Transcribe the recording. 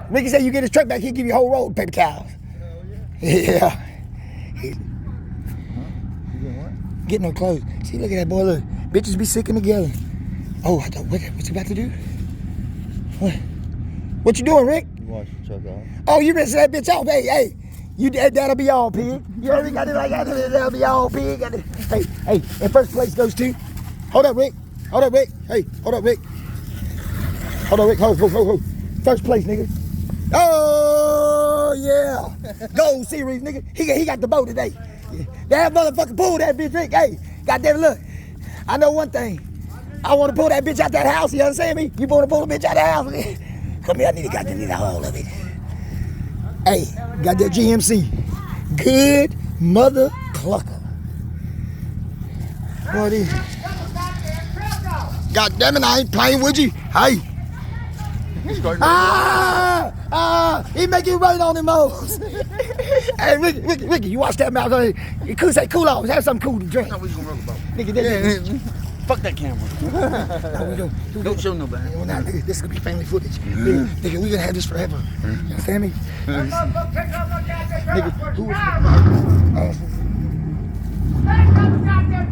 Ricky said you get his truck back, he'll give you a whole road of paper towels. Yeah. Get no clothes. See, look at that boy. Look, bitches be sticking together. Oh, I thought, what's he about to do? What you doing, Rick? You wash your truck off. Oh, you rinsing that bitch off. Hey, you that'll be all, pig. You heard me? Got it like that. That'll be all, pig. Hey, in first place goes to. Hold up, Rick. Hey, hold up, Rick. Hold. First place, nigga. Oh yeah, Gold Series, nigga. He got the boat today. That motherfucker pulled that bitch, Rick. Hey, goddamn it, look. I know one thing. I want to pull that bitch out that house. You understand me? You want to pull the bitch out the house? Come here, I need to all of it. Hey, got that GMC. Good mother clucker. What is it? God damn it, I ain't playing with you. Hey. He make it rain on them hoes. Hey, Ricky, you watch that mouth. You could say cool off. Have something cool to drink. That's what you gonna run about. Nigga, Fuck that camera. no, Don't show nobody. Well, nah, nigga, this is gonna be family footage. Nigga, we gonna have this forever. You understand me? Nigga, who is